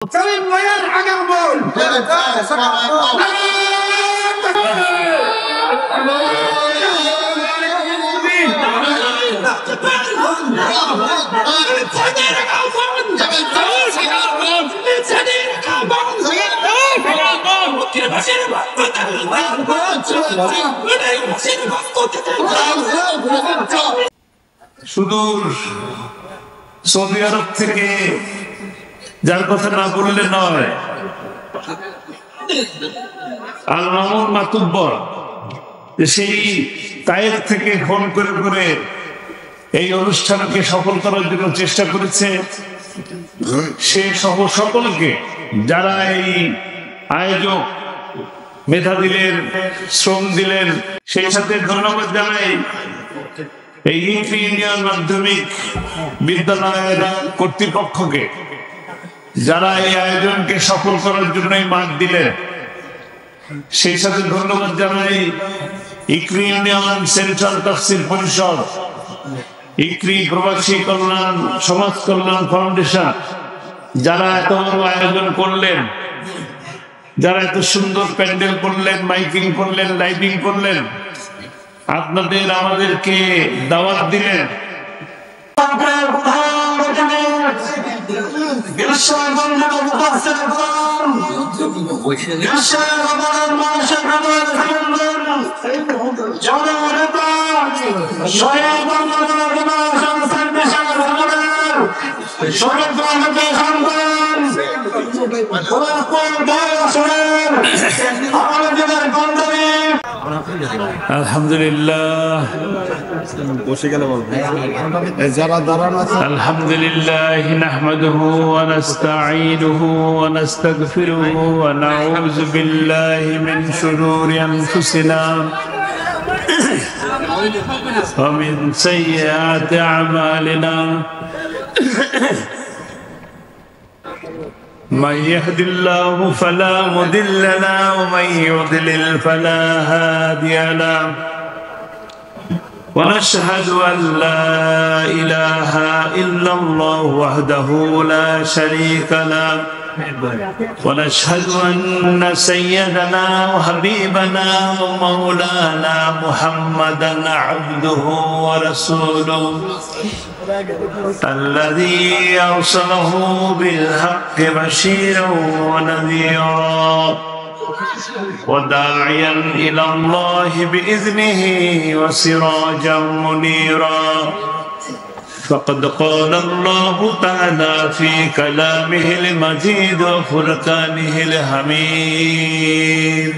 سليم ويان حكم بول সুদূর সৌদি আরব থেকে যার কথা না বললে নয়, আল মামুন মাতুব্বর সেই তায়েফ থেকে ফোন করে করে এই অনুষ্ঠানকে সফল করার জন্য চেষ্টা করেছে। সে সহ সকলকে যারা এই আয়োজক মেধা দিলেন, শ্রম দিলেন, সেই সাথে ধন্যবাদ জানাই এই ইউনিয়ন মাধ্যমিক বিদ্যালয়ের কর্তৃপক্ষকে, যারা এই আয়োজনকে সফল করার জন্য মাঠ দিলেন। সেই সাথে ধন্যবাদ জানাই ইকরি ইউনিয়ন সেন্ট্রাল তাফসীর পরিষদ, ইকরি প্রবাসী কল্যাণ সমাজ কল্যাণ ফাউন্ডেশন, যারা এত বড় আয়োজন করলেন, যারা এত সুন্দর প্যান্ডেল করলেন, মাইকিং করলেন, লাইটিং করলেন, আপনাদের আমাদেরকে দাওয়াত দিলেন। আলহামদুলিল্লাহ, আলহামদুলিল্লাহ নাহমাদুহু ওয়া নাস্তাঈনুহু ওয়া নাস্তাগফিরুহু ওয়া নাউযু বিল্লাহি মিন শুরুরি আনফুসিনা ওয়া মিন সাইয়্যাতি আ'মালিনা। من يهد الله فلا مضل له ومن يضلل فلا هادي له، ونشهد أن لا إله إلا الله وحده لا شريك له، ونشهد أن سيدنا وحبيبنا ومولانا محمدا عبده ورسوله الذي أرسله بالحق بشيرا ونذيرا وداعيا إلى الله بإذنه وسراجا منيرا. فقد قال الله تعالى في كلامه المجيد وفرقانه الحميد: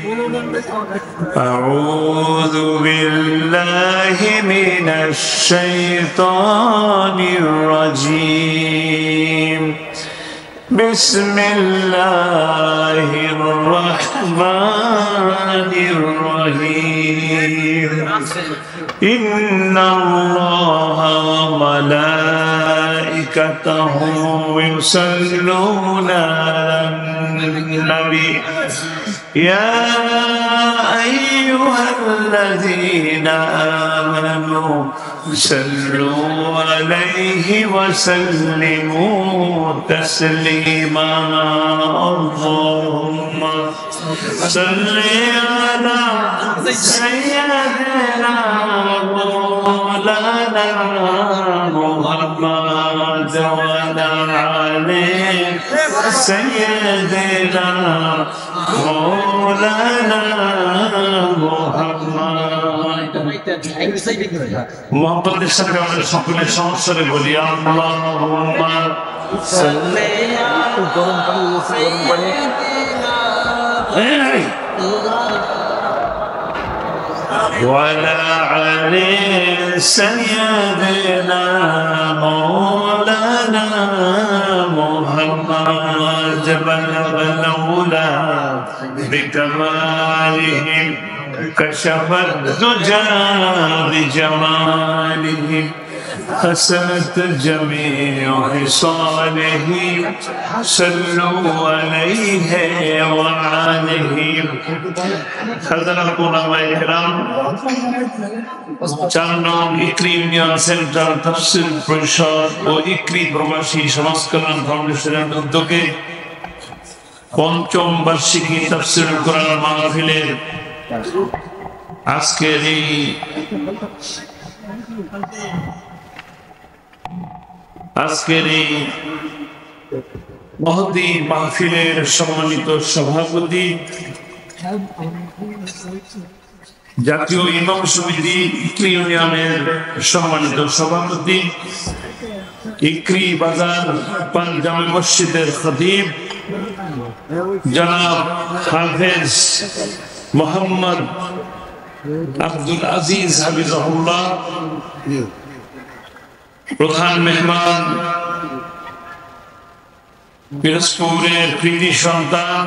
أعوذ بالله من الشيطان الرجيم، بسم الله الرحمن الرحيم. إن الله وملائكته يصلون على النبي يا أيها الذين آمنوا صلوا عليه وسلموا تسليما. اللهم صل على سيدنا مولانا محمد وعلى آله سيدنا مولانا محمد। মোহাম্মদের সাথে আমরা সকলের সংসারে বলি আল্লাহুম্মা সাল্লি وعلى آل سيدنا مولانا محمد بلغ الأولى بكمالهم كشف الدجى بجمالهم حسنت جميع خصاله صلوا عليه وعليه। حضرات علماء کرام 4 নং ইকরি ইউনিয়ন সেন্ট্রাল তাফসীর পরিষদ ও ইকরি প্রবাসী সমাজ কল্যাণ ফাউন্ডেশনের উদ্যোগে পঞ্চম বার্ষিকী তাফসীরুল কোরআন মাহফিলের আজকের এই মহতী মাহফিলের সম্মানিত সভাপতি, জাতীয় ইমাম সমিতি ইকরি ইউনিয়নের সম্মানিত সভাপতি, ইকরি বাজার পাঁচ জামে মসজিদের খতিব জনাব হাফেজ মোহাম্মদ আব্দুল আজিজ হাফিজাহুল্লাহ, প্রধান মেহমান পিরোজপুরের কৃতি সন্তান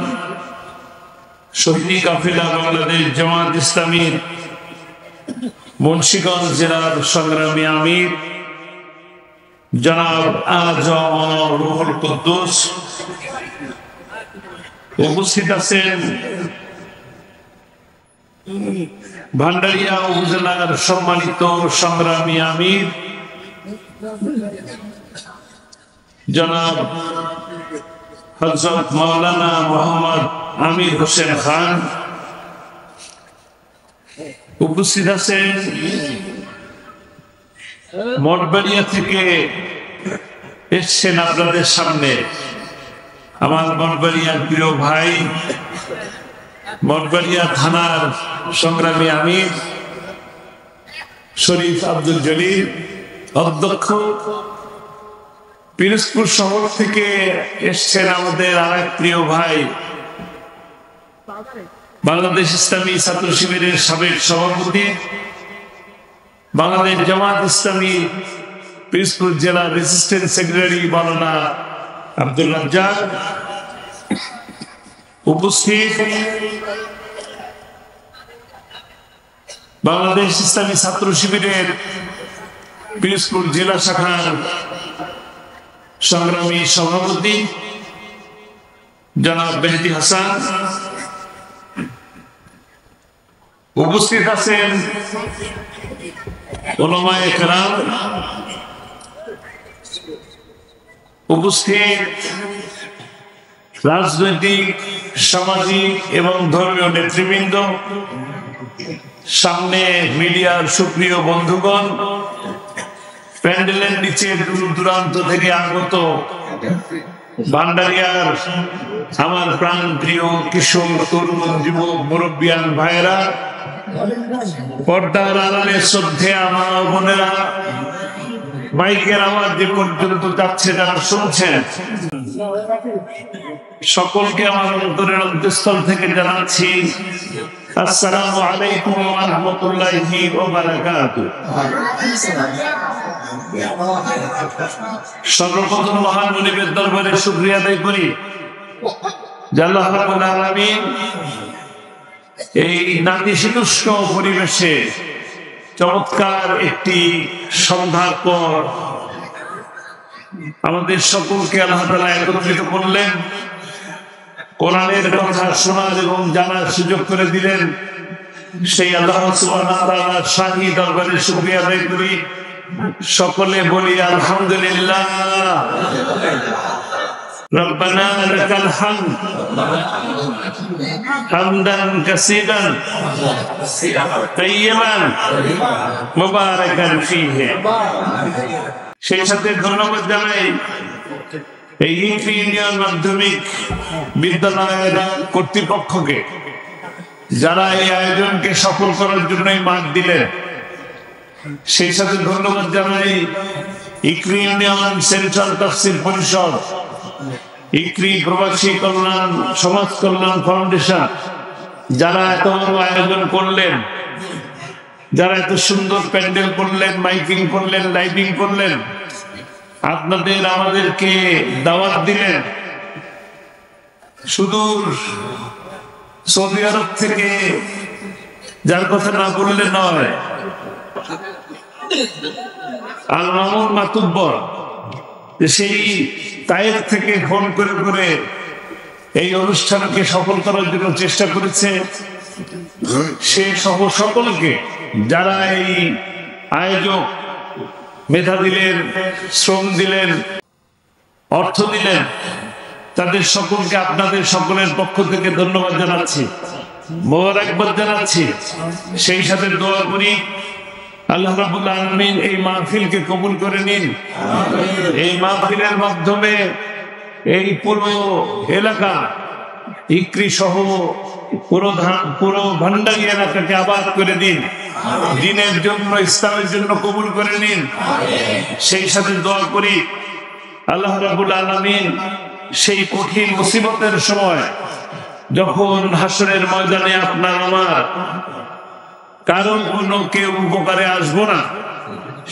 শহীদ কাফেলা বাংলাদেশ জামাত ইসলামীর মুন্সিগঞ্জ জেলার সংগ্রামী আমির জনাব আজম রুহুল কুদ্দুস, উপস্থিত আছেন ভান্ডারিয়া উপজেলার সম্মানিত সংগ্রামী আমির জনাব হযরত মাওলানা মোহাম্মদ আমির হোসেন খান, উপস্থিত আছেন মঠবাড়িয়া থেকে এসছেন আপনাদের সামনে আমার মঠবাড়িয়ার প্রিয় ভাই, মঠবাড়িয়া থানার সংগ্রামী আমির শরীফ আব্দুল জলিল অধ্যক্ষ, পিরোজপুর শহর থেকে এসছেন আমাদের আরেক প্রিয় ভাই বাংলাদেশ ইসলামী ছাত্র শিবিরের সাবেক সভাপতি, বাংলাদেশ জামাত ইসলামী পিরোজপুর জেলা রেজিস্ট্রেন্ট সেক্রেটারি মাওলানা আব্দুল রাজ্জাক, উপস্থিত বাংলাদেশ ইসলামী ছাত্র শিবিরের পিরোজপুর জেলা শাখার সংগ্রামী সভাপতি জনাব মেহেদী হাসান, উপস্থিত আছেন উলামায়ে কেরাম, উপস্থিত রাজনৈতিক, সামাজিক এবং ধর্মীয় নেতৃবৃন্দ, সামনে মিডিয়ার সুপ্রিয় বন্ধুগণ, প্যান্ডেলের নিচে দূর দূরান্ত থেকে আগত ভান্ডারিয়ার আমার প্রাণ প্রিয় কিশোর, তরুণ, যুবক, মুরব্বিয়ান ভাইয়েরা, পর্দার আড়ালে শ্রদ্ধেয়া মা ও বোনেরা, মাইকের আওয়াজ যে পর্যন্ত যাচ্ছে যারা শুনছেন, সকলকে আমার অন্তরের অন্তঃস্থল থেকে জানাচ্ছি আসসালামু আলাইকুম ওয়া রাহমাতুল্লাহি ওয়া বারাকাতুহু। সর্বপ্রথম মহান মুনিবের দরবারে শুকরিয়া আদায় করি যে আল্লাহ রাব্বুল আলামিন এই নাতিশীতোষ্ণ পরিবেশে চমৎকার একটি সন্ধ্যার পর আমাদের সকলকে আল্লাহ তাআলা একত্রিত করলেন, কোরআনের কথা শোনার এবং জানার সুযোগ করে দিলেন। সেই আল্লাহ সুবহানাহু ওয়া তাআলার শাহী দরবারে শুকরিয়া আদায় করি, সকলে বলি আলহামদুলিল্লাহ। রব্বানা লাকাল হামদ হামদান কাসীরান তাইয়্যিবান মুবারাকান ফীহি। সেই সাথে ধন্যবাদ জানাই এই ইকরি ইউনিয়ন মাধ্যমিক বিদ্যালয়ের কর্তৃপক্ষকে, যারা এই আয়োজনকে সফল করার জন্যই মাঠ দিলেন। সেই সাথে ধন্যবাদ জানাই ইকরি ইউনিয়ন সেন্ট্রাল তাফসীর পরিষদ, ইকরি প্রবাসী কল্যাণ সমাজ কল্যাণ ফাউন্ডেশন, যারা এত বড় আয়োজন করলেন, যারা এত সুন্দর প্যান্ডেল করলেন, মাইকিং করলেন, লাইটিং করলেন, আপনাদের আমাদেরকে দাওয়াত দিলেন। সুদূর সৌদি আরব থেকে, যার কথা না বললে নয়, আল মামুন মাতুব্বর সেই তায়েফ থেকে ফোন করে করে এই অনুষ্ঠানকে সফল করার জন্য চেষ্টা করেছে। সে সহ সকলকে, যারা এই আয়োজক মেধা দিলেন, শ্রম দিলেন, অর্থ দিলেন, তাদের সকলকে আপনাদের সকলের পক্ষ থেকে ধন্যবাদ জানাচ্ছি, মোবারকবাদ জানাচ্ছি। সেই সাথে দোয়া করি আল্লাহ রাব্বুল আলামিন এই মাহফিলকে কবুল করে নিন। এই মাহফিলের মাধ্যমে এই পুরো এলাকা ইকরি সহ পুরো ভান্ডারী এলাকাকে আবাদ করে দিন, দ্বীনের জন্য, ইসলামের জন্য কবুল করে নিন। সেই সাথে দোয়া করি আল্লাহ রাব্বুল আলামিন সেই কঠিন মুসিবতের সময় যখন হাসরের ময়দানে আপনার আমার কারণ কোনো কেউ উপকারে আসবো না,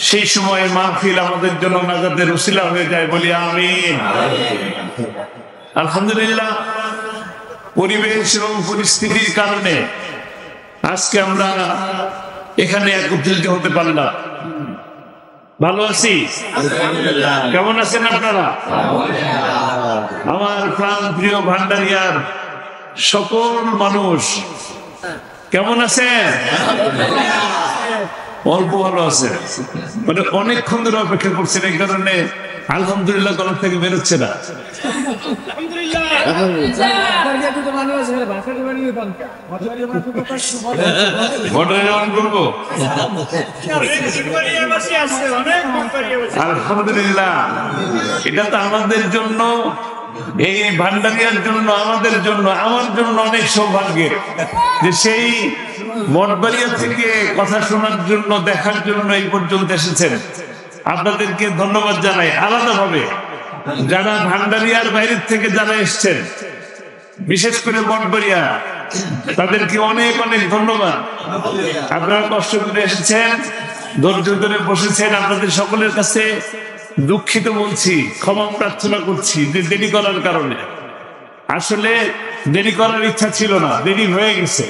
সেই সময় মাহফিল আমাদের জন্য নাজাতের উসিলা হয়ে যায়, বলি আমিন। আলহামদুলিল্লাহ, পরিবেশ এবং পরিস্থিতির কারণে আজকে আমরা এখানে একত্রিত হতে পারলাম। ভালো আছি? কেমন আছেন আপনারা? আমার প্রাণ প্রিয় ভান্ডারিয়ার সকল মানুষ কেমন আছে? অল্প ভালো আছে, মানে অনেকক্ষণ ধরে অপেক্ষা করছেন, এই কারণে আলহামদুলিল্লাহ গলা থেকে বেরোচ্ছে না। আলহামদুলিল্লাহ, এটা তো আমাদের জন্য, এই ভান্ডারিয়ার জন্য, আমাদের জন্য, আমার জন্য অনেক সৌভাগ্যের যে সেই মঠবাড়িয়া থেকে কথা শোনার জন্য, দেখার জন্য এই পর্যন্ত এসেছেন। আপনাদেরকে ধন্যবাদ জানাই আলাদাভাবে। যারা ভান্ডারিয়ার বাইরের থেকে যারা এসছেন, বিশেষ করে মঠবাড়িয়া, তাদেরকে অনেক অনেক ধন্যবাদ। আপনারা কষ্ট করে এসেছেন, ধৈর্য ধরে বসেছেন। আপনাদের সকলের কাছে দুঃখিত বলছি, ক্ষমা প্রার্থনা করছি যে দেরি করার কারণে। আসলে দেরি করার ইচ্ছা ছিল না, দেরি হয়ে গেছে,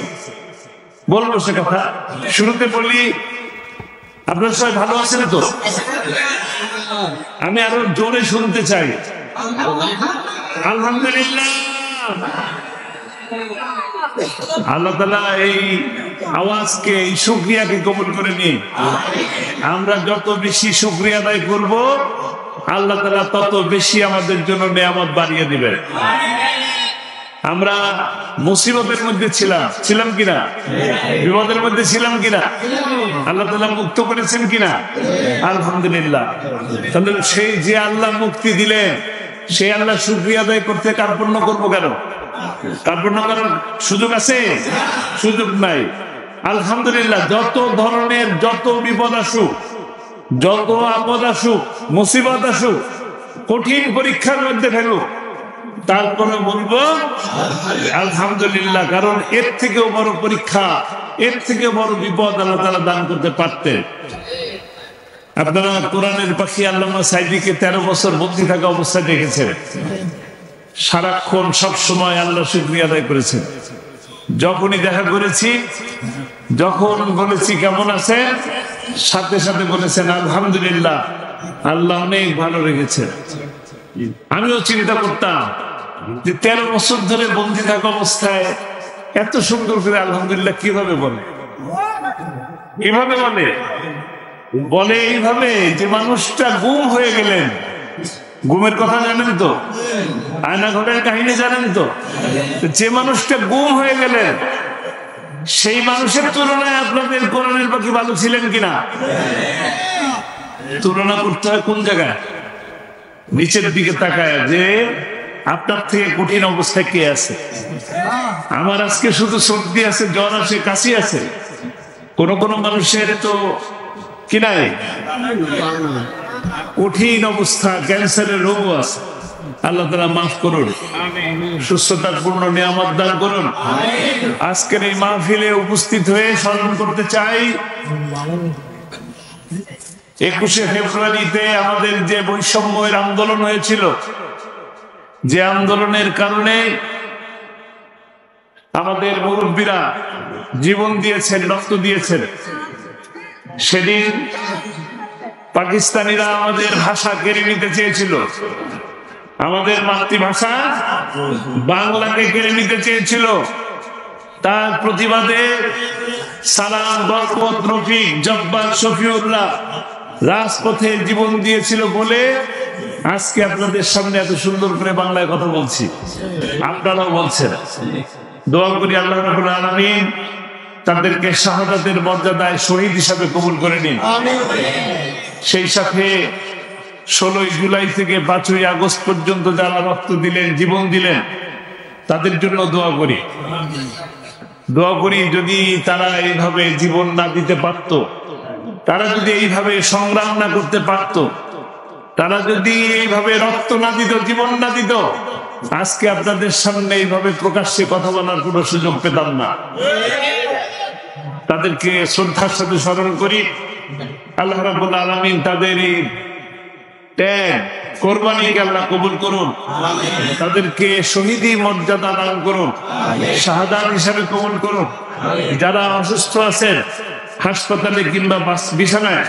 বলবো সে কথা। শুরুতে বলি, আপনারা সবাই ভালো আছেন তো? আমি আরো জোরে শুনতে চাই। আলহামদুলিল্লাহ। আল্লাহ তাআলা এই আওয়াজকে, এই শুকরিয়াকে কবুল করে নিন। আমরা যত বেশি শুকরিয়া আদায় করব, আল্লাহ তাআলা তত বেশি আমাদের জন্য নিয়ামত বাড়িয়ে দিবেন। আমরা মুসিবতের মধ্যে ছিলাম কিনা? বিপদের মধ্যে ছিলাম কিনা? আল্লাহ তাআলা মুক্ত করেছেন কিনা? আলহামদুলিল্লাহ। তাহলে সেই যে আল্লাহ মুক্তি দিলেন, সেই আল্লাহ শুকরিয়া আদায় করতে কার্পণ্য করবো কেন? কার্পণ্য করার সুযোগ আছে? সুযোগ নাই। আলহামদুলিল্লাহ, যত ধরনের যত বিপদ আসুক, যত আপদ আসুক, মুসিবত আসুক, কঠিন পরীক্ষার মধ্যে ফেলুক, তারপরে বলবো আলহামদুলিল্লাহ। কারণ এর থেকেও বড় পরীক্ষা, এর থেকে বড় বিপদ আল্লাহ তাআলা দান করতে পারতেন। আপনারা কোরআনের পাখি আল্লামা সাইদিকে 13 বছর বন্দী থাকা অবস্থায় দেখেছেন। সারাক্ষণ সব সময় আল্লাহ শুকরিয়া আদায় করেছেন। যখনই দেখা করেছি, যখন বলেছি কেমন আছেন, সাথে সাথে বলেছেন আলহামদুলিল্লাহ, আল্লাহ অনেক ভালো রেখেছেন। আমিও চিন্তা করতাম যে 13 বছর ধরে বন্দী থাকা অবস্থায় এত সুন্দর করে আলহামদুলিল্লাহ কিভাবে বলে? কিভাবে বলে এইভাবে যে মানুষটা গুম হয়ে গেলেন। গুমের কথা জানেন তো? আয়না ঘরের কাহিনী জানেন তো? যে মানুষটা গুম হয়ে গেলেন, সেই মানুষের তুলনায় আপনাদের কোরআনের পাখি ভালো ছিলেন কিনা? তুলনা করতে হয় কোন জায়গায়? নিচের দিকে তাকায় যে আপনার থেকে কঠিন অবস্থায় কে আছে। আমার আজকে শুধু সর্দি আছে, জ্বর আছে, কাশি আছে। কোন মানুষের তো কি নাই, কঠিন অবস্থা, ক্যান্সারের রোগও আছে। আল্লাহ তাআলা মাফ করুন, সুস্থতার পূর্ণ নিয়ামত দান করুন। আজকের এই মাহফিলে উপস্থিত হয়ে স্মরণ করতে চাই 21শে ফেব্রুয়ারিতে আমাদের যে বৈষম্যের আন্দোলন হয়েছিল, যে আন্দোলনের কারণে আমাদের মুরব্বীরা জীবন দিয়েছেন, রক্ত দিয়েছেন। সেদিন পাকিস্তানিরা আমাদের ভাষা কেড়ে নিতে চেয়েছিল, আমাদের মাতৃভাষা বাংলাকে কেড়ে নিতে চেয়েছিল। তার প্রতিবাদে সালাম, বরকত, রফিক, জব্বার, শফিউল্লাহ রাজপথে জীবন দিয়েছিল বলে আজকে আপনাদের সামনে এত সুন্দর করে বাংলায় কথা বলছি, আপনারাও বলছেন। দোয়া করি আল্লাহ রাব্বুল আলামিন তাদেরকে শাহাদাতের মর্যাদায় শহীদ হিসাবে কবুল করে নিন। সেই সাথে 16 জুলাই থেকে 5ই আগস্ট পর্যন্ত যারা রক্ত দিলেন, জীবন দিলেন, তাদের জন্য দোয়া করি। যদি তারা এইভাবে জীবন না দিতে পারত, তারা যদি এইভাবে সংগ্রাম না করতে পারত, তারা যদি এইভাবে রক্ত না দিত, জীবন না দিত, আজকে আপনাদের সামনে এইভাবে প্রকাশ্যে কথা বলার কোনো সুযোগ পেতাম না। তাদেরকে শ্রদ্ধার সাথে স্মরণ করি। আল্লাহ রাব্বুল আলামিন তাদের এই ত্যাগ, কোরবানিকে আল্লাহ কবুল করুন, তাদেরকে শহীদি মর্যাদা দান করুন, শাহাদাত হিসাবে কবুল করুন। যারা অসুস্থ আছেন হাসপাতালে কিংবা বিছানায়,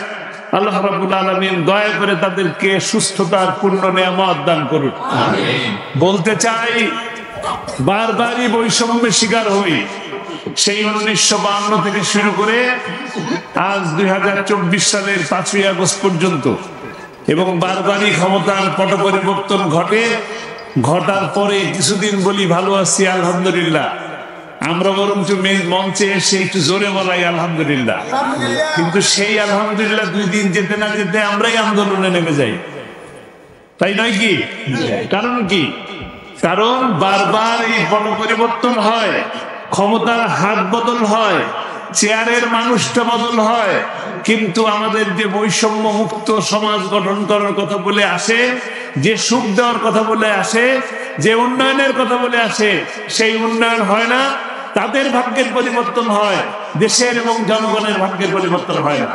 আল্লাহ রাব্বুল আলামিন দয়া করে তাদেরকে সুস্থতার পূর্ণ নিয়ামত দান করুন। বলতে চাই, বারবারই বৈষম্যের শিকার হই, সেই 1952 থেকে শুরু করে আজ 2024 সালের 5ই আগস্ট পর্যন্ত, এবং বারবারই ক্ষমতার পট পরিবর্তন ঘটার পরে কিছুদিন বলি ভালো আছি আলহামদুলিল্লাহ, আমরা বরঞ্চ মঞ্চে এসে একটু জোরে বলাই আলহামদুলিল্লাহ, কিন্তু সেই আলহামদুলিল্লাহ 2 দিন যেতে না যেতে আমরাই আন্দোলনে নেমে যাই, তাই নয় কি? কারণ কি? কারণ বারবার এই পট পরিবর্তন হয়, ক্ষমতার হাত বদল হয়, চেয়ারের মানুষটা বদল হয়, কিন্তু আমাদের যে বৈষম্য মুক্ত সমাজ গঠন করার কথা বলে আসে, যে সুখ দেওয়ার কথা বলে আসে, যে উন্নয়নের কথা বলে আসে, সেই উন্নয়ন হয় না। তাদের ভাগ্যের পরিবর্তন হয়, দেশের এবং জনগণের ভাগ্যের পরিবর্তন হয় না।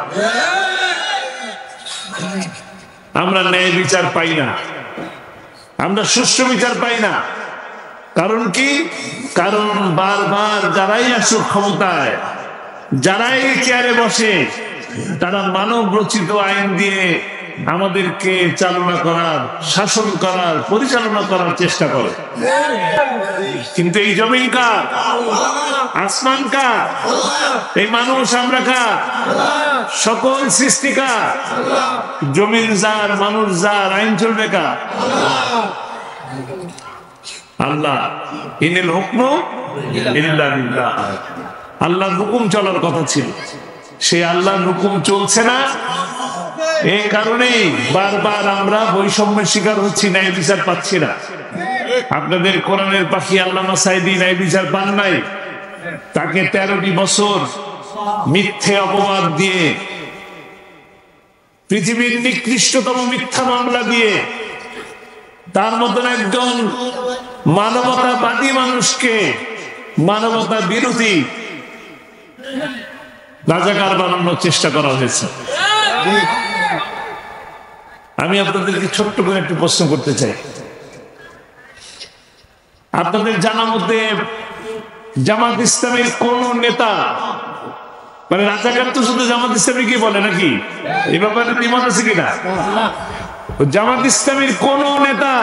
আমরা ন্যায় বিচার পাই না, আমরা সুষ্ঠু বিচার পাই না। কারণ কি? কারণ বারবার যারাই আসুক ক্ষমতায়, যারাই চেয়ারে বসে, তারা মানব রচিত আইন দিয়ে আমাদেরকে চালনা করার, শাসন করার, পরিচালনা করার চেষ্টা করে। কিন্তু এই জমিন কার? আসমান কার? এই মানুষ আমরা কার? সকল সৃষ্টি কার? জমিন যার, মানুষ যার, আইন চলবে কার? আল্লাহ। ইনিল হুকমু ইল্লা লিল্লাহ। আল্লাহর হুকুম চলার কথা ছিল, সেই আল্লাহর হুকুম চলছে না। এই কারণেই বারবার আমরা বৈষম্যের শিকার হচ্ছি, ন্যায় বিচার পাচ্ছি না। আপনাদের কোরআনের পাখি আল্লামা সাঈদী ন্যায় বিচার পান নাই। তাকে 13টি বছর মিথ্যে অপবাদ দিয়ে, পৃথিবীর নিকৃষ্টতম মিথ্যা মামলা দিয়ে, তার মতন একজন মানবতাবাদী মানুষকে মানবতা বিরোধী রাজাকার বানানোর চেষ্টা করা হয়েছে। আমি আপনাদেরকে ছোট্ট করে একটু প্রশ্ন করতে চাই। আপনাদের জানা মতে জামাত ইসলামের কোন নেতা, মানে রাজাকার তো শুধু জামাত ইসলামী কি বলে নাকি, এই ব্যাপারে দ্বিমত আছে কিনা? জামাত ইসলামের কোন নেতা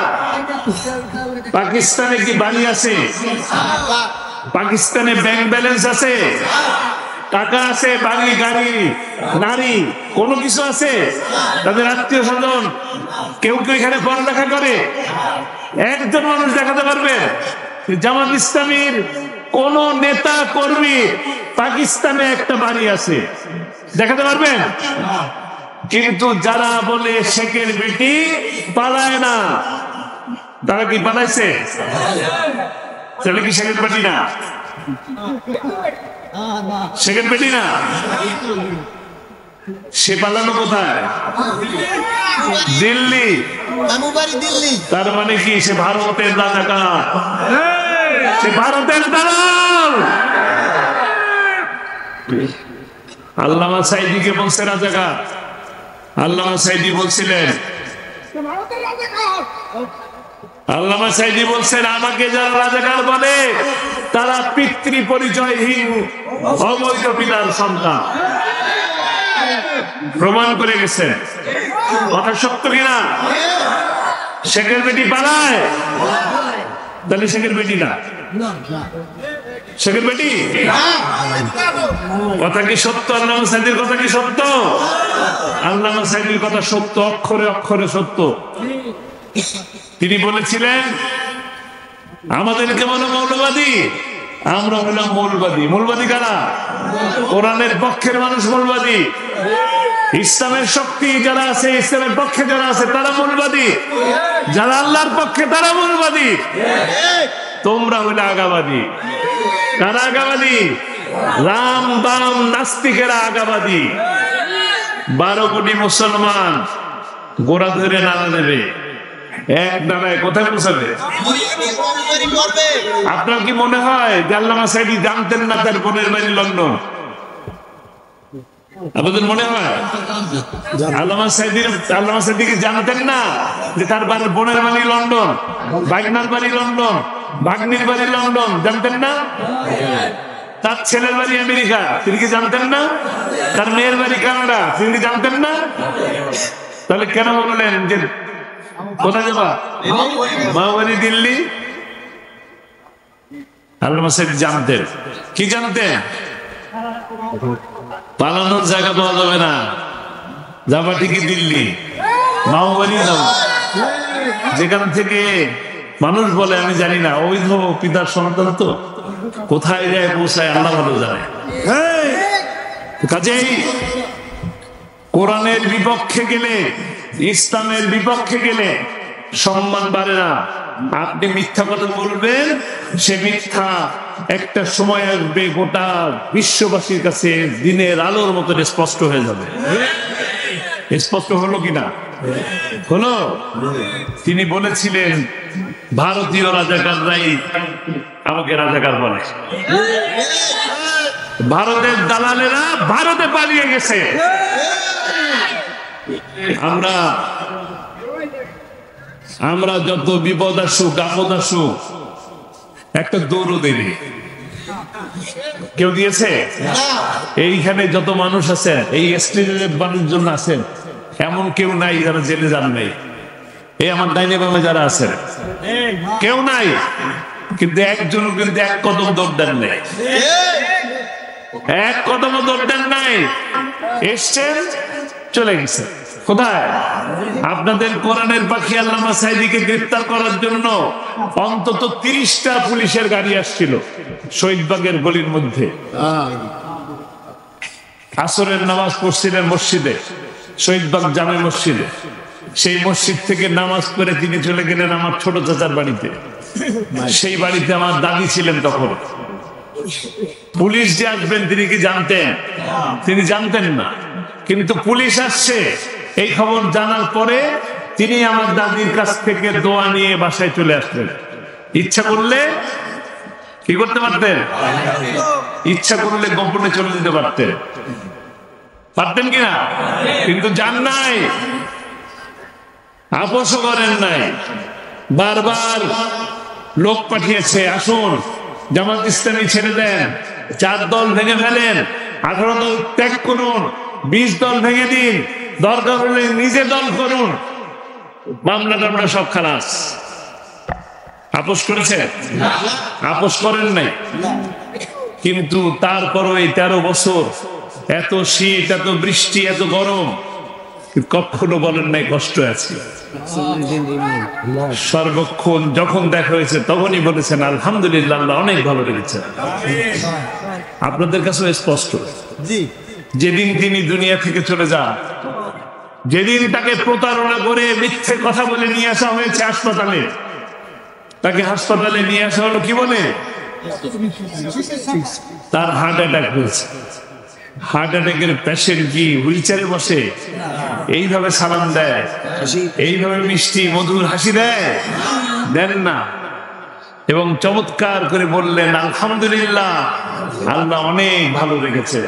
পাকিস্তানে কি বাড়ি আছে? পাকিস্তানে ব্যাংক ব্যালেন্স আছে? টাকা আছে? বাড়ি, গাড়ি, নারী, কোনো কিছু আছে? তাদের আত্মীয় স্বজন কেউ কেউ এখানে পড়ালেখা করে? একজন মানুষ দেখাতে পারবে জামাত ইসলামীর কোন নেতা কর্মী পাকিস্তানে একটা বাড়ি আছে? দেখাতে পারবেন? কিন্তু যারা বলে শেখের বেটি পালায় না, তারা কি পালাইছে? তাহলে কি শেখের বেটি না? শেখের বেটি না? সে পালানো কোথায়? দিল্লি। তার মানে কি সে ভারতের রাজাকার, সে ভারতের দালাল। আল্লামা সাঈদীকে বলছে রাজাকার। আল্লামা সাঈদী বলছিলেন, আল্লামা সাঈদী বলছেন, আমাকে যারা রাজাকার বলে তারা পিতৃ পরিচয়হীন অবৈধ পিতার সন্তান। প্রমাণ করে গেছে। কথা সত্য কিনা? শেখের বেটি পালায়, তাহলে শেখের বেটি না? শেখের বেটি? কথা কি সত্য? আল্লামা সাঈদীর কথা কি সত্য? আল্লামা সাঈদীর কথা সত্য, অক্ষরে অক্ষরে সত্য। তিনি বলেছিলেন আমাদেরকে বলো মৌলবাদী, আমরা হলাম মৌলবাদী। মৌলবাদী কারা? কোরআনের পক্ষের মানুষ মৌলবাদী। ইসলামের শক্তি যারা আছে, ইসলামের পক্ষে যারা আছে তারা মৌলবাদী, যারা আল্লাহর পক্ষে তারা মৌলবাদী। তোমরা হলে আগাবাদী। কারা আগাবাদী? রাম বাম নাস্তিকেরা আগাবাদী। 12 কোটি মুসলমান গোড়া ধরে নাড়া দেবে, এক দাঁড়ায় কোথায় পৌঁছাবে? আপনার কি মনে হয় যে আল্লামা সাঈদী জানতেন না তার বোনের বাড়ি লন্ডন? আপনাদের মনে হয় আল্লামা সাঈদী জানতেন না যে তার বোনের বাড়ি লন্ডন, ভাগনার বাড়ি লন্ডন, ভাগ্নির বাড়ি লন্ডন? জানতেন না? তার ছেলের বাড়ি আমেরিকা, তিনি কি জানতেন না? তার মেয়ের বাড়ি কানাডা, তিনি কি জানতেন না? তাহলে কেন বললেন যে কোথায় যাবা? মা বাড়ি দিল্লি। আল্লামা সাঈদী জানতেন। কি জানতেন? পালানোর জায়গা পাওয়া যাবে না, যাবা ঠিকই দিল্লি, মাও বাড়ি যাবো, যেখান থেকে মানুষ বলে আমি জানি না, অবৈধ পিতার সন্তান তো কোথায় যায় পৌঁছায় আল্লাহ ভালো জানে। কাজেই কোরআনের বিপক্ষে গেলে, ইসলামের বিপক্ষে গেলে সম্মান বাড়ে না। আপনি মিথ্যা কথা বলবেন, সে মিথ্যা একটা সময় আসবে গোটা বিশ্ববাসীর কাছে দিনের আলোর মতো স্পষ্ট হয়ে যাবে। স্পষ্ট হলো কিনা? হলো। তিনি বলেছিলেন ভারতীয় রাজাকাররাই আমাকে রাজাকার বলে। ভারতের দালালেরা ভারতে পালিয়ে গেছে। আমরা যত বিপদ আসুক আপদ আসুক একটা দৌড়ও দেরি। কেউ দিয়েছে? এইখানে যত মানুষ আছেন, এই স্টেজের মানুষজন আছেন, এমন কেউ নাই যারা জেলে যান নাই। এই আমার ডাইনে বামে যারা আছেন কেউ নাই, কিন্তু একজনও কিন্তু এক কদম দৌড় দেন নাই, এক কদম দৌড় দেন নাই। এসছেন, চলে গেছে। কোথায়? আপনাদের কোরআনের পাখি আল্লামা সাঈদীকে গ্রেফতার করার জন্য অন্তত 30টা পুলিশের গাড়ি আসছিল শহীদবাগের গলির মধ্যে। আসরের নামাজ পড়ছিলেন মসজিদে, শহীদবাগ জামে মসজিদে। সেই মসজিদ থেকে নামাজ পড়ে তিনি চলে গেলেন আমার ছোট চাচার বাড়িতে। সেই বাড়িতে আমার দাদি ছিলেন তখন। পুলিশ যে আসবেন তিনি কি জানতেন? তিনি জানতেন না, কিন্তু পুলিশ আসছে এই খবর জানার পরে তিনি আমার দাদির কাছ থেকে দোয়া নিয়ে বাসায় চলে আসলেন। ইচ্ছা করলে কি করতে পারতেন? ইচ্ছা করলে গোপনে চলে যেতে পারতেন, পারতেন কিনা? কিন্তু যান নাই, আপোষও করেন নাই। বারবার লোক পাঠিয়েছে, আসুন জামাত ইসলামী ছেড়ে দেন, 4 দল ভেঙে ফেলেন, 18 দল ত্যাগ করুন, 20 দল ভেঙে দিন, দরকার হলে নিজে দল করুন, মামলা টামলা সব খালাস। আপোষ করেছে? আপোষ করেন নাই। কিন্তু তারপরও এই 13 বছর এত শীত, এত বৃষ্টি, এত গরম, কখনো বলেন নাই কষ্ট আছে। সর্বক্ষণ যখন দেখা হয়েছে তখনই বলেছেন আলহামদুলিল্লাহ, আল্লাহ অনেক ভালো লেগেছে। আপনাদের কাছে স্পষ্ট, যেদিন তিনি দুনিয়া থেকে চলে যান, যেদিন তাকে প্রতারণা করে মিথ্যে কথা বলে নিয়ে আসা হয়েছে হাসপাতালে, তাকে হাসপাতালে নিয়ে আসা হলো কি বলে? তার হার্ট অ্যাটাক হয়েছে। হার্ট অ্যাটাকের পেশেন্ট কি হুইল চেয়ারে বসে এইভাবে সালাম দেয়, এইভাবে মিষ্টি মধুর হাসি দেয়? দেন না। এবং চমৎকার করে বললেন আলহামদুলিল্লাহ, আল্লাহ অনেক ভালো রেখেছে।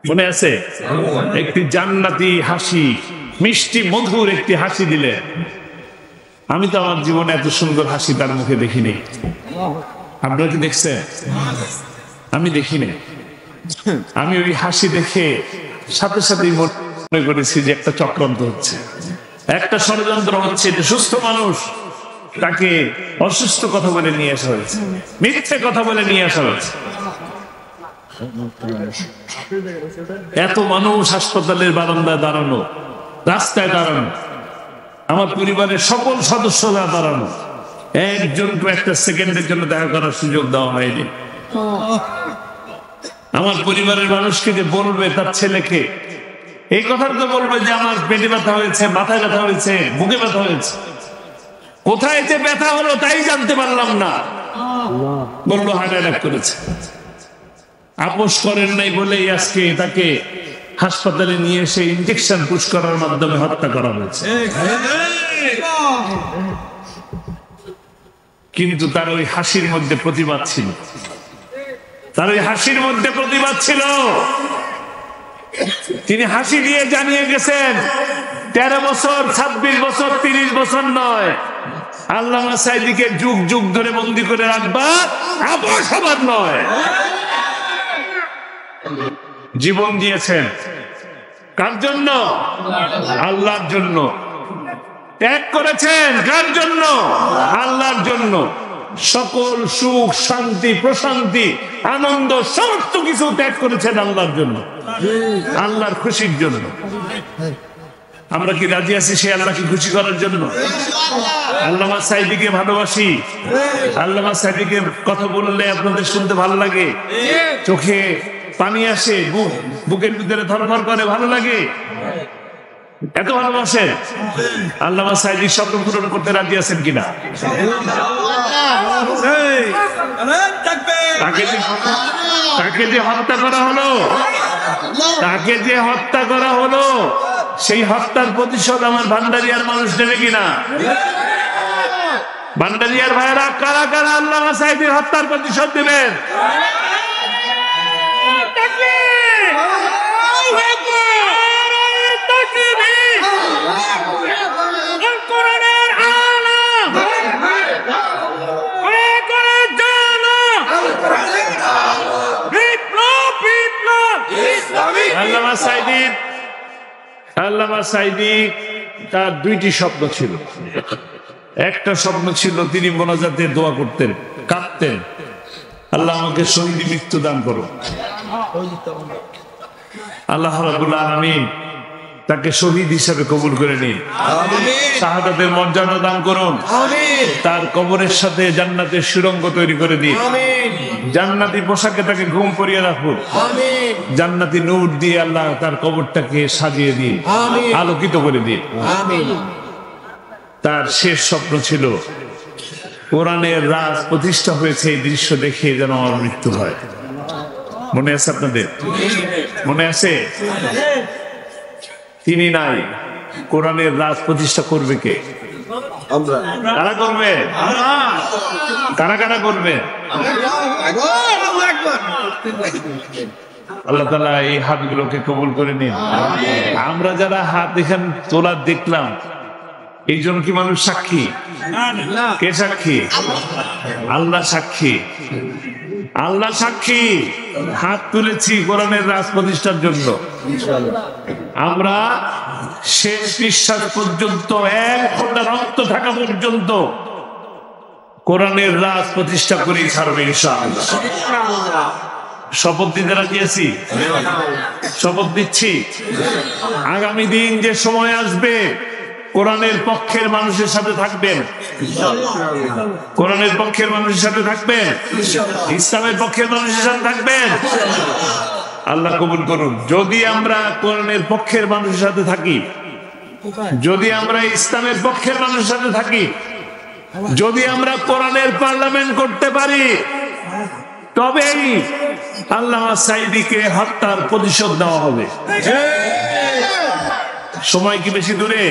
মনে আছে? একটি জান্নাতি হাসি, মিষ্টি মধুর একটি হাসি দিলেন। আমি তো আমার জীবনে এত সুন্দর হাসি তার মুখে দেখিনি। আপনারা কি দেখছেন? আমি দেখিনি। আমি ওই হাসি দেখে সাথে সাথেই মনে করেছি যে একটা চক্রান্ত হচ্ছে, একটা ষড়যন্ত্র হচ্ছে। যে সুস্থ মানুষ তাকে অসুস্থ কথা বলে নিয়ে আসা হয়েছে, মিথ্যে কথা বলে নিয়ে আসা হয়েছে। এত মানুষ হাসপাতালের বারান্দায় দাঁড়ানো, রাস্তায় দাঁড়ানো, আমার পরিবারের সকল সদস্যরা দাঁড়ানো, একজনকে একটা সেকেন্ডের জন্য দেখা করার সুযোগ দেওয়া হয়নি। আমার পরিবারের মানুষকে যে বলবে তার ছেলেকে এই কথা তো বলবে যে আমার পেটে ব্যথা হয়েছে, মাথায় ব্যথা হয়েছে, বুকে ব্যথা হয়েছে, কোথায় যে ব্যথা হলো তাই জানতে পারলাম না, বললো হার্ট অ্যাটাক করেছে। আপোষ করেন নাই বলেই আজকে তাকে হাসপাতালে নিয়ে এসে ইনজেকশন পুশ করার মাধ্যমে হত্যা করা হয়েছে। কিন্তু তার ওই হাসির মধ্যে প্রতিবাদ ছিল, তার ওই হাসির মধ্যে প্রতিবাদ ছিল। তিনি হাসি দিয়ে জানিয়ে গেছেন 13 বছর, 26 বছর, 30 বছর নয়, আল্লামা সাঈদীকে যুগ যুগ ধরে বন্দী করে রাখবা আপোষ হবার নয়। জীবন দিয়েছেন কার জন্য? আল্লাহর জন্য। ত্যাগ করেছেন কার জন্য? আল্লাহর জন্য। সকল সুখ, শান্তি, প্রশান্তি, আনন্দ সমস্ত কিছু ত্যাগ করেছেন আল্লাহর জন্য, আল্লাহর খুশির জন্য। আমরা কি রাজি আছি সেই আল্লাহকে খুশি করার জন্য? আল্লামা সাঈদীকে ভালোবাসি। আল্লামা সাঈদীকে কথা বললে আপনাদের শুনতে ভালো লাগে, চোখে পানি আসে, বুকের ভিতরে ধরফর করে, ভালো লাগে, এত ভালোবাসে। আল্লামা সাঈদীর স্বপ্ন পূরণ করতে রাজি আছেন কিনা? তাকে যে হত্যা করা হলো, তাকে যে হত্যা করা হলো, সেই হত্যার প্রতিশোধ আমার ভান্ডারিয়ার মানুষ নেবে কিনা? ভান্ডারিয়ার ভাইয়েরা কারা কারা আল্লামা সাঈদীর হত্যার প্রতিশোধ দেবেন? আল্লামা সাঈদী তার দুইটি স্বপ্ন ছিল। একটা স্বপ্ন ছিল তিনি মোনাজাতে দোয়া করতেন, কাঁদতেন, আল্লাহ আমাকে শহীদ মৃত্যু দান করো। আল্লাহ রাব্বুল আলামিন তাকে শহীদ হিসেবে কবুল করে নিন, শাহাদাতের মর্যাদা দান করুন, তার কবরের সাথে জান্নাতের সুড়ঙ্গ তৈরি করে দিন, জান্নাতি পোশাকে তাকে ঘুম পরিয়ে রাখুন, জান্নাতি নূর দিয়ে আল্লাহ তার কবরটাকে সাজিয়ে দিন, আলোকিত করে দিন। তার শেষ স্বপ্ন ছিল কোরআনের রাজ প্রতিষ্ঠা হয়েছে, এই দৃশ্য দেখে যেন আমার মৃত্যু হয়। মনে আছে আপনাদের? মনে আছে? তিনি নাই, কোরআনের রাজ প্রতিষ্ঠা করবে কে? কারা করবে? কারা কারা করবে? আল্লাহ তাআলা এই হাতগুলোকে কবুল করে নিন। আমরা যারা হাত এখানে তোলা দেখলাম, এই জন্য কি মানুষ সাক্ষী? কে সাক্ষী? আল্লাহ সাক্ষী। আল্লাহ সাক্ষী, হাত তুলেছি কোরআনের রাজ প্রতিষ্ঠার জন্য। আমরা শেষ নিঃশ্বাস পর্যন্ত, 1 ফোঁটা রক্ত থাকা পর্যন্ত কোরআনের রাজ প্রতিষ্ঠা করে ছাড়বে ইনশাআল্লাহ। শপথ দিতে রাজি আছি, শপথ দিচ্ছি। আগামী দিন যে সময় আসবে, কোরআনের পক্ষের মানুষের সাথে থাকবেন, কোরআনের পক্ষের মানুষের সাথে থাকবেন, ইসলামের পক্ষের মানুষের সাথে থাকবেন। আল্লাহ কবুল করুন। যদি আমরা কোরআনের পক্ষের মানুষের সাথে থাকি, যদি আমরা ইসলামের পক্ষের মানুষের সাথে থাকি, যদি আমরা কোরআনের পার্লামেন্ট করতে পারি, তবেই আল্লামা সাঈদীকে হত্যার প্রতিশোধ দেওয়া হবে। সময় কি বেশি দূরে?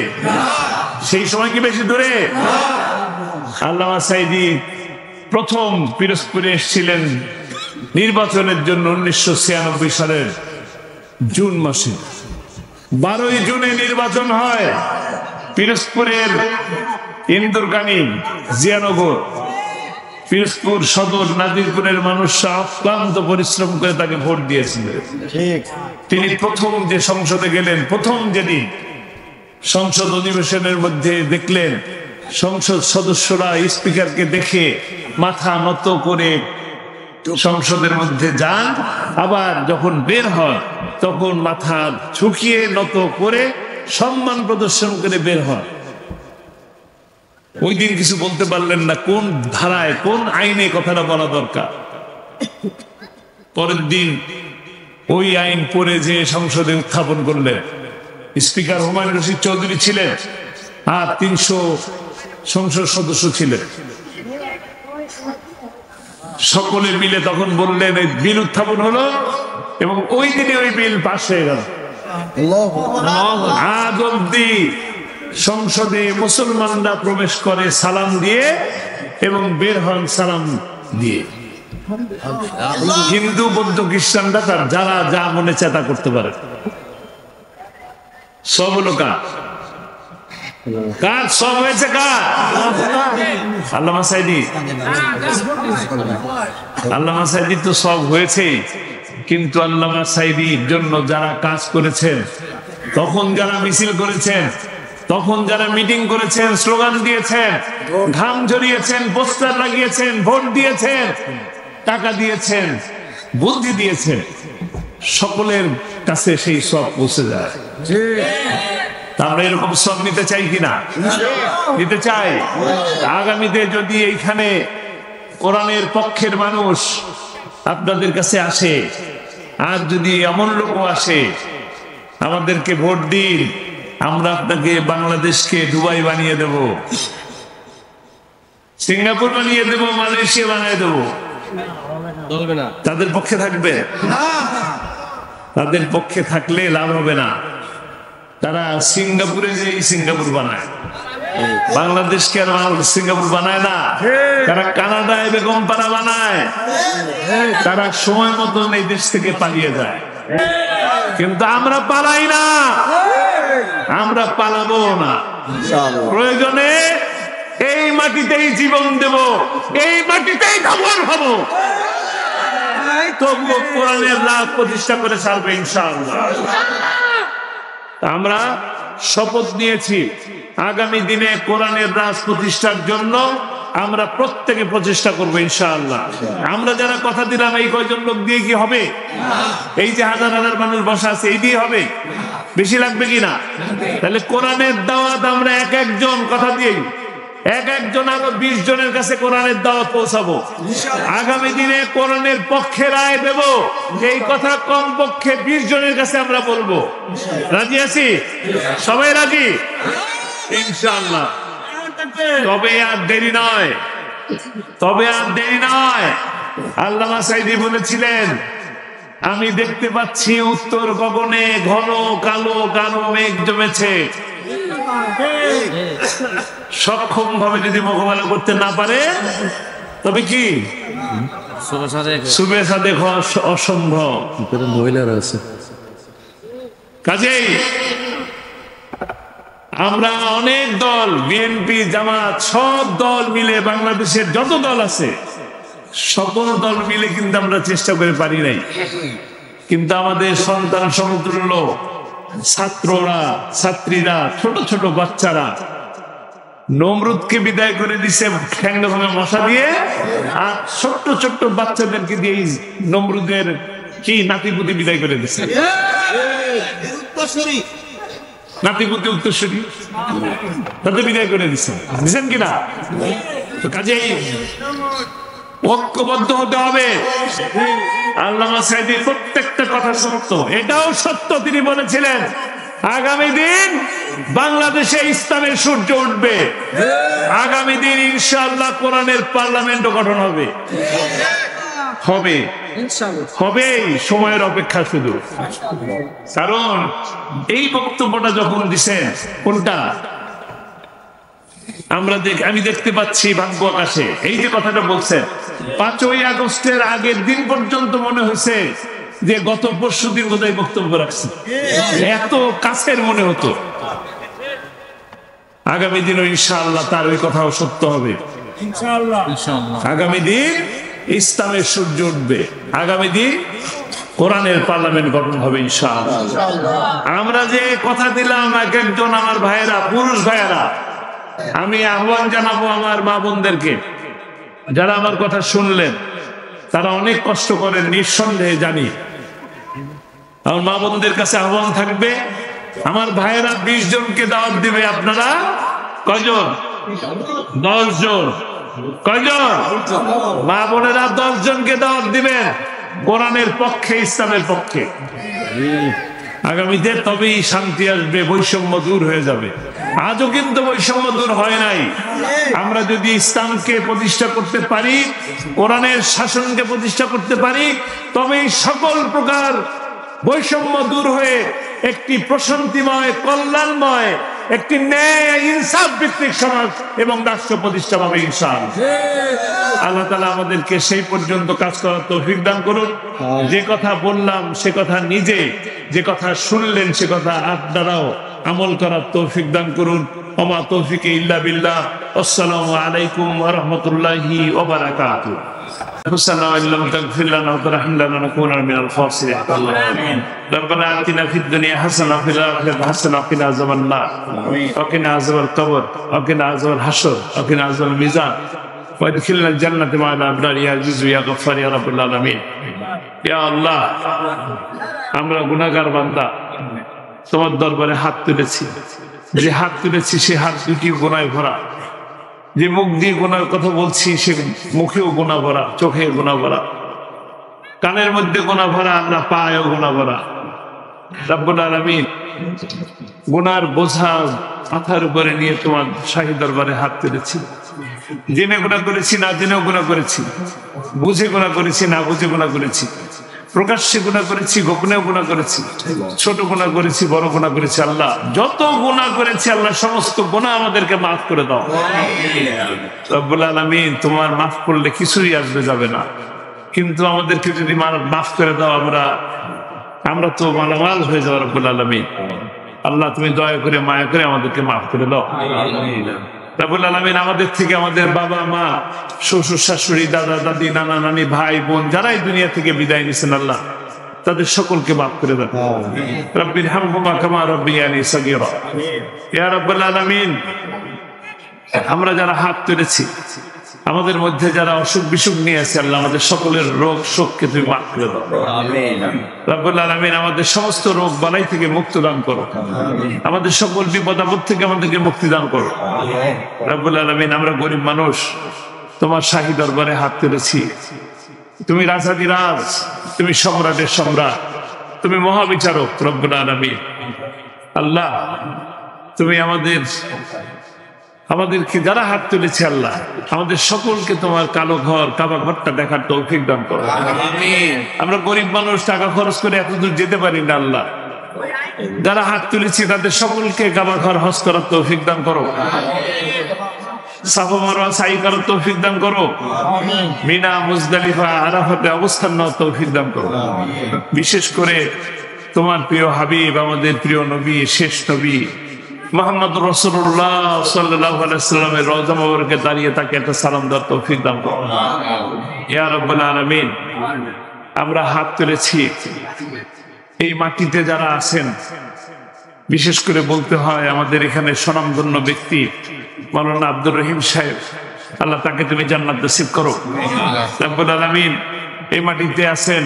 সেই সময় কি বেশি দূরে? আল্লামা সাঈদী প্রথম পিরোজপুরে এসেছিলেন নির্বাচনের জন্য 1996 সালের জুন মাসে। 12ই জুনে নির্বাচন হয় পিরোজপুরের ইন্দুরকানী, জিয়ানগর, পিরোজপুর সদর, নাজিরপুরের মানুষরা অক্লান্ত পরিশ্রম করে তাকে ভোট দিয়েছিলেন। তিনি প্রথম যে সংসদে গেলেন, প্রথম যেদিন সংসদ অধিবেশনের মধ্যে দেখলেন সংসদ সদস্যরা স্পিকারকে দেখে মাথা নত করে সংসদের মধ্যে যান, আবার যখন বের হয় তখন মাথা ঝুঁকিয়ে নত করে সম্মান প্রদর্শন করে বের হয়। ওই দিন কিছু বলতে পারলেন না কোন ধারায় কোন আইনে কথাটা বলা দরকার। পরের দিন ওই আইন পড়ে যে সংসদে উত্থাপন করলেন। স্পিকার হুমায়ুন রশিদ চৌধুরী ছিলেন আর 300 সংসদ সদস্য ছিলেন। সকলে মিলে তখন বললেন এই বিল উত্থাপন হলো এবং ওই দিনে ওই বিল পাস হয়ে গেল। আজ অব্দি সংসদে মুসলমানরা প্রবেশ করে সালাম দিয়ে এবং বের হন সালাম দিয়ে। হিন্দু বৌদ্ধ খ্রিস্টানরা তার যারা যা মনে চায় তা করতে পারে। সব হলো কার সব হয়েছে কার? আল্লামা সাইদি। আল্লামা সাইদি তো সব হয়েছে, কিন্তু আল্লামা সাইদির জন্য যারা কাজ করেছেন, তখন যারা মিছিল করেছেন, তখন যারা মিটিং করেছেন, স্লোগান দিয়েছেন, ঘাম ঝরিয়েছেন, পোস্টার লাগিয়েছেন, ভোট দিয়েছেন, টাকা দিয়েছেন, বুদ্ধি দিয়েছেন, সকলের কাছে সেই সব পৌঁছে যায়। আমরা এরকম সব নিতে চাই কিনা? নিতে চাই। আগামীতে যদি এইখানে কোরআনের পক্ষের মানুষ আপনাদের কাছে আসে, আর যদি এমন লোকও আসে আমাদেরকে ভোট দিন, আমরা আপনাকে বাংলাদেশকে দুবাই বানিয়ে দেব, সিঙ্গাপুর বানিয়ে দেব, মালয়েশিয়া বানিয়ে দেব, তাদের পক্ষে থাকবে? তাদের পক্ষে থাকলে লাভ হবে না। তারা সিঙ্গাপুরে যে সিঙ্গাপুর বানায়, বাংলাদেশকে আর সিঙ্গাপুর বানায় না। তারা কানাডায় বেগমপাড়া বানায়, তারা সময় মতন এই দেশ থেকে পালিয়ে যায়। কিন্তু আমরা পালাই না, আমরা পালাবো না। প্রয়োজনে এই মাটিতেই জীবন দেব, এই মাটিতেই খবর হব, তবুও কোরআনের রাজ প্রতিষ্ঠা করে ছাড়বে ইনশাআল্লাহ। আমরা শপথ নিয়েছি আগামী দিনে কোরআনের রাজ প্রতিষ্ঠার জন্য আমরা প্রত্যেকে প্রচেষ্টা করবো ইনশাআল্লাহ। আমরা যারা কথা দিলাম এই কয়জন লোক দিয়ে কি হবে? এই যে হাজার হাজার মানুষ বসা আছে এই দিয়ে হবে? বেশি লাগবে কিনা? তাহলে কোরআনের দাওয়াত আমরা এক একজন কথা দিয়েই এক একজন আরো 20 জনের কাছে কোরআনের দাওয়াত পৌঁছাবো। আগামী দিনে কোরআনের পক্ষে রায় দেব, এই কথা কমপক্ষে 20 জনের কাছে আমরা বলবো। রাজি আছি? সবাই রাজি ইনশাআল্লাহ? তবে আর দেরি নয়, তবে আর দেরি নয়। আল্লামা সাইদি বলেছিলেন, আমি দেখতে পাচ্ছি উত্তর গগনে ঘন কালো কালো মেঘ জমেছে। সক্ষম ভাবে যদি মোকাবেলা করতে না পারে তবে কি শুভেচ্ছা দেখো অসম্ভব। মহিলারা আছে কাজেই আমরা অনেক দল, বিএনপি জামাত সব দল মিলে, বাংলাদেশের যত দল আছে সকল দল মিলে কিন্তু আমরা চেষ্টা করে পারি নাই। কিন্তু আমাদের সন্তান সমতুল্য ছাত্ররা, ছাত্রীরা, ছোট ছোট বাচ্চারা নমরুদকে বিদায় করে দিছে ঠ্যাংটা ভাঙা মশা দিয়ে, আর ছোট্ট ছোট্ট বাচ্চাদেরকে দিয়ে নমরুদের কি নাতিপুতি বিদায় করে দিছে। নাতিপুতি উত্তরসূরি তাদের বিদায় করে দিচ্ছেন কিনা? তো কাজেই ঐক্যবদ্ধ হতে হবে। আল্লামা সাইদির প্রত্যেকটা কথা সত্য, এটাও সত্য। তিনি বলেছিলেন আগামী দিন বাংলাদেশে ইসলামের সূর্য উঠবে, আগামী দিন ইনশাআল্লাহ কোরআনের পার্লামেন্টও গঠন হবে। হবে হবে, সময়ের অপেক্ষা শুধু। কারণ এই বক্তব্যটা যখন দিছেন, কোনটা আমি দেখতে পাচ্ছি ভাগ্য আকাশে, এই যে কথাটা বলছেন 5ই আগস্টের আগের দিন পর্যন্ত মনে হয়েছে যে গত পরশু দিন বোধহয় বক্তব্য রাখছে, এত কাছের মনে হতো। আগামী দিনও ইনশাআল্লাহ তার ওই কথাও সত্য হবে। আগামী দিন ইসলামের সূর্য উঠবে, আগামী দিন কোরআনের পার্লামেন্ট গঠন হবে ইনশাআল্লাহ। আমরা যে কথা দিলাম এক একজন আমার ভাইয়েরা, পুরুষ ভাইয়েরা, আমি আহ্বান জানাবো আমার মা বোনদেরকে, যারা আমার কথা শুনলেন তারা অনেক কষ্ট করেন নিঃসন্দেহে জানি। আমার মা বোনদের কাছে আহ্বান থাকবে, আমার ভাইয়েরা 20 জনকে দাওয়াত দিবে, আপনারা কয়জন? 10 জন। কয়জন? মা বোনেরা 10 জনকে দাওয়াত দিবেন কোরআনের পক্ষে, ইসলামের পক্ষে। আগামীতে তবেই শান্তি আসবে, বৈষম্য দূর হয়ে যাবে। আজও কিন্তু বৈষম্য দূর হয় নাই। আমরা যদি ইসলামকে প্রতিষ্ঠা করতে পারি, কোরআনের শাসনকে প্রতিষ্ঠা করতে পারি, তবেই সকল প্রকার বৈষম্য দূর হয়ে একটি প্রশান্তিময়, কল্যাণময়, একটি ন্যায় ইনসাফ ভিত্তিক সমাজ এবং রাষ্ট্র প্রতিষ্ঠা পাবে ইনশাআল্লাহ। আল্লাহ তাআলা আমাদেরকে সেই পর্যন্ত কাজ করার তৌফিক দান করুন। যে কথা বললাম সে কথা নিজে, যে কথা শুনলেন সে কথা আপনারাও আমল করার তৌফিক দান করুন। ওমা তৌফিকে ইল্লা বিল্লাহ। আসসালামু আলাইকুম ওয়া রাহমাতুল্লাহি ওয়া বারাকাতুহু। ربنا آتنا في الدنيا حسنة وفي الآخرة حسنة وقنا عذاب النار وقنا عذاب القبر وقنا عذاب الحشر وقنا عذاب الميزان وادخلنا الجنة مع الأبرار يا عزيز يا غفار يا رب العالمين يا الله আমরা গুনাহগার বান্দা, তোমার দরবারে হাত তুলেছি। যে হাত তুলেছি সে হাত দুটি গুনাহে ভরা। যে মুখ দিয়ে গুনার কথা বলছি সে মুখেও গুনাহ ভরা, চোখে গুনাহ ভরা, কানের মধ্যে গুনাহ ভরা, আমরা পায়েও গুনাহ ভরা। রব্বুল আলামিন, গুনার বোঝা মাথার উপরে নিয়ে তোমার শাহী দরবারে হাত তুলেছি। জেনে গুনাহ করেছি, না জেনেও গুনাহ করেছি, বুঝে গুনাহ করেছি, না বুঝে গুনাহ করেছি, প্রকাশ্যে গুনাহ করেছি, গোপনেও গুনাহ করেছি, ছোট গুনাহ করেছি, বড় গুনাহ করেছি। আল্লাহ, যত গুনাহ করেছি আল্লাহ সমস্ত গুনাহ আমাদেরকে মাফ করে দাও। রব্বুল আলামিন, তোমার মাফ করলে কিছুই আসবে যাবে না, কিন্তু আমাদেরকে যদি মাফ করে দাও আমরা তো মালামাল হয়ে যাবো। রব্বুল আলামিন, আল্লাহ তুমি দয়া করে মায়া করে আমাদেরকে মাফ করে দাও। রব্বুল আলামিন, আমাদের থেকে আমাদের বাবা মা, শ্বশুর শাশুড়ি, দাদা দাদি, নানা নানি, ভাই বোন যারা এই দুনিয়া থেকে বিদায় নিছেন আল্লাহ তাদের সকলকে মাফ করে দাও। রব্বির হামহুমা কামা রাব্বিয়ানি সাগীরা। ইয়া রাব্বুল আলামিন, আমরা যারা হাত তুলেছি, আমাদের মধ্যে যারা অসুখ বিসুখ নিয়ে আছে আল্লাহ আমাদের সকলের রোগ শোককে তুমি মাফ করে দাও। রব্বুল আলামিন, আমাদের সমস্ত রোগ বালাই থেকে মুক্তি দান করো। আমাদের সকল বিপদ আপদ থেকে আমাদেরকে মুক্তি দান করো। রব্বুল আলামিন, আমরা গরিব মানুষ, তোমার শাহী দরবারে হাত তুলেছি। তুমি রাজাধিরাজ, তুমি সম্রাটের সম্রাট, তুমি মহাবিচারক। রব্বুল আলামিন, আল্লাহ তুমি আমাদেরকে যারা হাত তুলেছে আল্লাহ আমাদের সকলকে তোমার কালো ঘর, কাবা ঘরটা দেখার তৌফিক দান করো। আমরা গরিব মানুষ, টাকা খরচ করে এতদূর যেতে পারি না আল্লাহ। যারা হাত তুলেছি তাদের সকলকে কাবা ঘর হজ করার তৌফিক দান করো। সাফা মারওয়া সাই করার তৌফিক দান করো। মিনা, মুজদালিফা, আরাফাতে অবস্থান নেওয়ার তৌফিক দান করো। বিশেষ করে তোমার প্রিয় হাবিব, আমাদের প্রিয় নবী, শেষ নবী মুহাম্মদ রাসূলুল্লাহ সাল্লাল্লাহু আলাইহি ওয়াসাল্লামের রওজা মোবারকে দাঁড়িয়ে তাকে একটা সালাম দেওয়ার তৌফিক দান করো। ইয়া রাব্বুল আলামিন, আমরা হাত তুলেছি। এই মাটিতে যারা আছেন, বিশেষ করে বলতে হয় আমাদের এখানে স্বনামধন্য ব্যক্তি মাওলানা আব্দুর রহিম সাহেব, আল্লাহ তাকে তুমি জান্নাত নসিব করো। রাব্বুল আলামিন, এই মাটিতে আছেন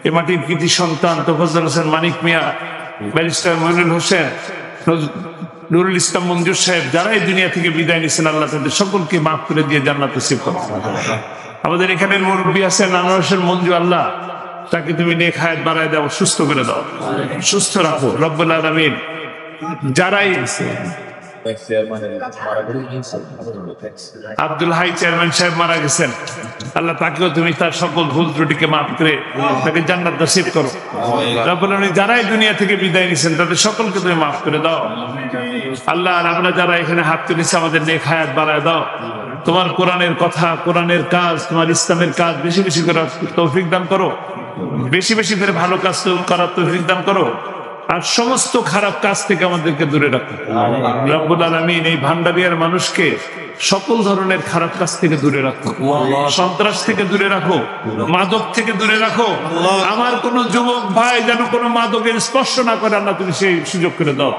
এই মাটির কৃতি সন্তান তোফাজ্জল হোসেন মানিক মিয়া, ব্যারিস্টার মইনুল হোসেন, নুরুল ইসলাম মঞ্জুর সাহেব, যারা এই দুনিয়া থেকে বিদায় নিয়েছেন আল্লাহ তাদের সকলকে মাফ করে দিয়ে জান্নাত নসিব করো। আমাদের এখানের মুরব্বী আছেন আনোয়ার হোসেন মঞ্জু, আল্লাহ তাকে তুমি নেক হায়াত বাড়ায় দাও, সুস্থ করে দাও, সুস্থ রাখো। রব্বুল আলামিন, যারাই আব্দুল হাই চেয়ারম্যান সাহেব মারা গেছেন আল্লাহ তাকেও তুমি তার সকল ভুল ত্রুটিকে মাফ করে তাকে জান্নাত নসিব করো। রব্বুল আলামিন, যারাই দুনিয়া থেকে বিদায় নিয়েছেন তাদের সকলকে তুমি মাফ করে দাও আল্লাহ। আর আমরা যারা এখানে হাত তুলেছি আমাদের নেক হায়াত বাড়ায় দাও। তোমার কোরআনের কথা, কোরআনের কাজ, তোমার ইসলামের কাজ বেশি বেশি করে তৌফিক দান করো। বেশি বেশি করে ভালো কাজ করার তৌফিক দান করো। আর সমস্ত খারাপ কাজ থেকে আমাদেরকে দূরে রাখো। রব্বুল আলামিন, এই ভান্ডারিয়ার মানুষকে সকল ধরনের খারাপ কাজ থেকে দূরে রাখো, সন্ত্রাস থেকে দূরে রাখো, মাদক থেকে দূরে রাখো। আমার কোন যুবক ভাই যেন কোনো মাদকের স্পর্শ না করে আল্লাহ তুমি সেই সুযোগ করে দাও,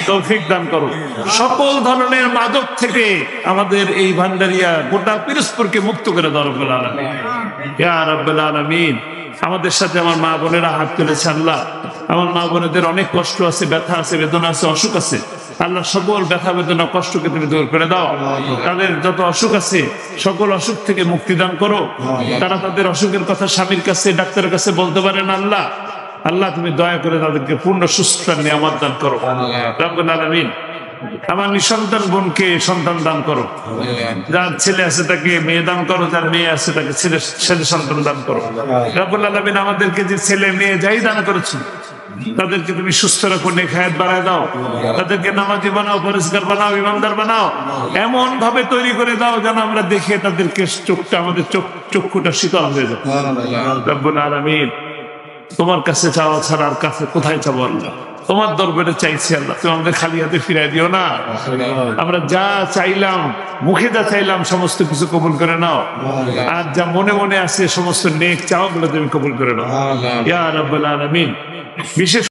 তৌফিক দান করো। সকল ধরনের মাদক থেকে আমাদের এই ভান্ডারিয়া গোটা পিরোজপুরকে মুক্ত করে দাও রব্বুল আলামিন। ইয়া রাব্বুল আলামিন, আমাদের সাথে আমার মা বোনেরা হাত তুলেছে আল্লাহ। আমার মা বোনেদের অনেক কষ্ট আছে, ব্যথা আছে, বেদনা আছে, অসুখ আছে। আল্লাহ সকল ব্যথা বেদনা কষ্টকে তুমি দূর করে দাও। তাদের যত অসুখ আছে সকল অসুখ থেকে মুক্তি দান করো। তারা তাদের অসুখের কথা স্বামীর কাছে ডাক্তারের কাছে বলতে পারেন আল্লাহ, আল্লাহ তুমি দয়া করে তাদেরকে পূর্ণ সুস্থতার নিয়ামত দান করো রব্বুল আলামিন। আমার নিঃসন্তান বোনকে সন্তান দান করো, যার ছেলে আছে তাকে মেয়ে দান করো, যার মেয়ে আছে তাকে ছেলে সন্তান দান করো রব্বুল আলামিন। আমাদেরকে যে ছেলে মেয়ে যাই দান করেছো তাদেরকে তুমি সুস্থ রাখো, নেক হায়াত বাড়ায় দাও, তাদেরকে নামাজি বানাও, পরিষ্কার বানাও, ইমানদার বানাও, এমন ভাবে তৈরি করে দাও যেন আমরা দেখে তাদেরকে চোখটা আমাদের চক্ষুটা শীতল হয়ে যায় রব্বুল আলামিন। তোমার কাছে চাওয়া ছাড়া আর কাছে কোথায় চাবো আল্লাহ? তোমার দরবারে চাইছি আল্লাহ, তুমি আমাদের খালি হাতে ফিরাই দিও না। আমরা যা চাইলাম, মুখে যা চাইলাম সমস্ত কিছু কবুল করে নাও, আর যা মনে মনে আছে সমস্ত নেক চাওয়াগুলো তুমি কবুল করে নাও ইয়া রাব্বুল আলামিন। বিশেষ